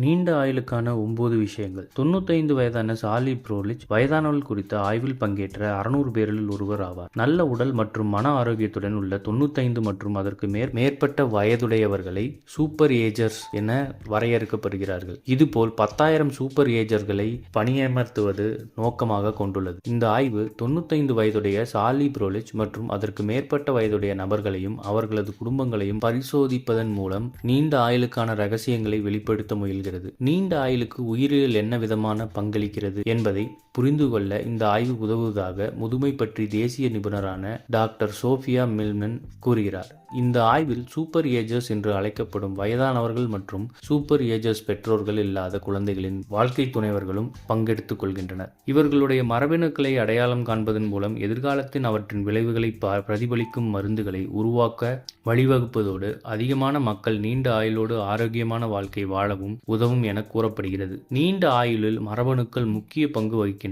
நீண்ட ஆயுளுக்கான 9 விஷயங்கள். 95 வயதான சாலி ப்ரோலிச் வயதானவர்கள் குறித்த ஆய்வில் பங்கேற்ற 600 பேரில் ஒருவர் ஆவார். நல்ல உடல் மற்றும் மன ஆரோக்கியத்துடன் உள்ள 95 மற்றும் அதற்கு மேற்பட்ட வயதுடையவர்களை சூப்பர் ஏஜர்ஸ் என வரையறுக்கப்படுகிறார்கள். இதுபோல் 10,000 சூப்பர் ஏஜர்களை பணியமர்த்துவது நோக்கமாக கொண்டுள்ளது. இந்த ஆய்வு 95 வயதுடைய சாலி ப்ரோலிச் மற்றும் அதற்கு மேற்பட்ட வயதுடைய நபர்களையும் அவர்களது குடும்பங்களையும் பரிசோதிப்பதன் மூலம் நீண்ட ஆயுளுக்கான ரகசியங்களை வெளிப்படுத்த முயல்கிறது. நீண்ட ஆயுளுக்கு உயிரியல் என்ன விதமான பங்களிக்கிறது என்பதை புரிந்து கொள்ள இந்த ஆய்வு உதவுவதாக முதுமை பற்றி தேசிய நிபுணரான டாக்டர் சோஃபியா மில்மன் கூறுகிறார். இந்த ஆய்வில் சூப்பர் ஏஜர்ஸ் என்று அழைக்கப்படும் வயதானவர்கள் மற்றும் சூப்பர் ஏஜர்ஸ் பெற்றோர்கள் இல்லாத குழந்தைகளின் வாழ்க்கை துணைவர்களும் பங்கெடுத்துக் கொள்கின்றனர். இவர்களுடைய மரபணுக்களை அடையாளம் காண்பதன் மூலம் எதிர்காலத்தின் அவற்றின் விளைவுகளை பிரதிபலிக்கும் மருந்துகளை உருவாக்க வழிவகுப்பதோடு அதிகமான மக்கள் நீண்ட ஆயுளோடு ஆரோக்கியமான வாழ்க்கை வாழவும் உதவும் என கூறப்படுகிறது. நீண்ட ஆயுளில் மரபணுக்கள் முக்கிய பங்கு வகிக்கின்றன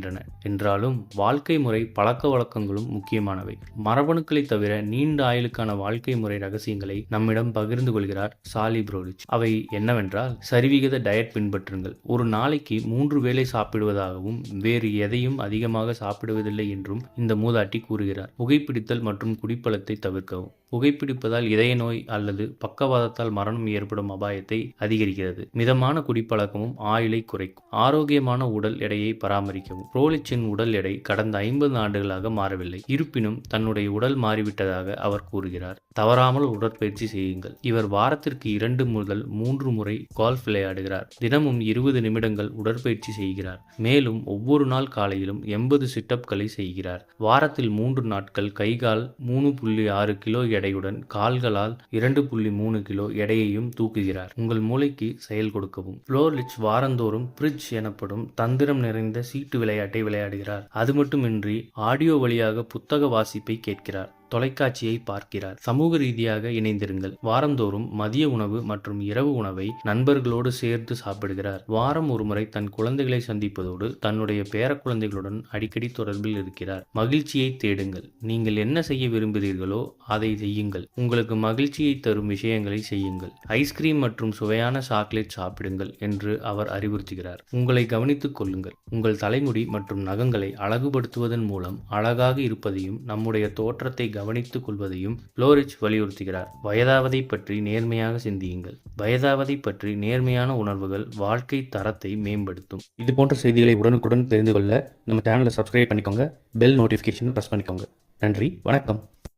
என்றாலும் வாழ்க்கை முறை பழக்க வழக்கங்களும் முக்கியமானவை. மரபணுக்களை தவிர நீண்ட ஆயுளுக்கான வாழ்க்கை முறை ரகசியங்களை நம்மிடம் பகிர்ந்து கொள்கிறார் சாலி ப்ரோலிச். அவை என்னவென்றால், சரிவிகித டயட் பின்பற்றுங்கள். ஒரு நாளைக்கு 3 வேளை சாப்பிடுவதாகவும் வேறு எதையும் அதிகமாக சாப்பிடுவதில்லை என்றும் இந்த மூதாட்டி கூறுகிறார். புகைப்பிடித்தல் மற்றும் குடிப்பழத்தை தவிர்க்கவும். புகைப்பிடிப்பதால் இதய நோய் அல்லது பக்கவாதத்தால் மரணம் ஏற்படும் அபாயத்தை அதிகரிக்கிறது. மிதமான குடிப்பழக்கமும் ஆயுளை குறைக்கும். ஆரோக்கியமான உடல் எடையை பராமரிக்கவும். ப்ரோலிச்சின் உடல் எடை கடந்த 50 ஆண்டுகளாக மாறவில்லை. இருப்பினும் தன்னுடைய உடல் மாறிவிட்டதாக அவர் கூறுகிறார். தவறாமல் உடற்பயிற்சி செய்யுங்கள். இவர் வாரத்திற்கு 2 முதல் 3 முறை கோல்ஃப் விளையாடுகிறார். தினமும் 20 நிமிடங்கள் உடற்பயிற்சி செய்கிறார். மேலும் ஒவ்வொரு நாள் காலையிலும் 80 சிட்டப்களை செய்கிறார். வாரத்தில் 3 நாட்கள் கைகால் 3.6 கிலோ எடையுடன் கால்களால் 2.3 கிலோ எடையையும் தூக்குகிறார். உங்கள் மூளைக்கு செயல் கொடுக்கவும். ப்ரோலிச் வாரந்தோறும் பிரிட்ஜ் எனப்படும் தந்திரம் நிறைந்த சீட்டு விளையாட்டை விளையாடுகிறார். அது மட்டுமின்றி ஆடியோ வழியாக புத்தக வாசிப்பை கேட்கிறார். தொலைக்காட்சியை பார்க்கிறார். சமூக ரீதியாக இணைந்திருங்கள். வாரந்தோறும் மதிய உணவு மற்றும் இரவு உணவை நண்பர்களோடு சேர்த்து சாப்பிடுகிறார். வாரம் ஒருமுறை தன் குழந்தைகளை சந்திப்பதோடு தன்னுடைய பேர குழந்தைகளுடன் அடிக்கடி தொடர்பில் இருக்கிறார். மகிழ்ச்சியை தேடுங்கள். நீங்கள் என்ன செய்ய விரும்புகிறீர்களோ அதை செய்யுங்கள். உங்களுக்கு மகிழ்ச்சியை தரும் விஷயங்களை செய்யுங்கள். ஐஸ்கிரீம் மற்றும் சுவையான சாக்லேட் சாப்பிடுங்கள் என்று அவர் அறிவுறுத்துகிறார். உங்களை கவனித்துக் கொள்ளுங்கள். உங்கள் தலைமுடி மற்றும் நகங்களை அழகுபடுத்துவதன் மூலம் அழகாக இருப்பதையும் நம்முடைய தோற்றத்தை கவனித்துக் கொள்வதையும் ப்ரோலிச் வலியுறுத்துகிறார். வயதாவதை பற்றி நேர்மையாக சிந்தியுங்கள். வயதாவதை பற்றி நேர்மையான உணர்வுகள் வாழ்க்கை தரத்தை மேம்படுத்தும். இது போன்ற செய்திகளை உடனுக்குடன் தெரிந்து கொள்ள நம்ம சேனலை சப்ஸ்கிரைப் பண்ணிக்கோங்க. பெல் நோட்டிஃபிகேஷன் பிரஸ் பண்ணிக்கோங்க. நன்றி, வணக்கம்.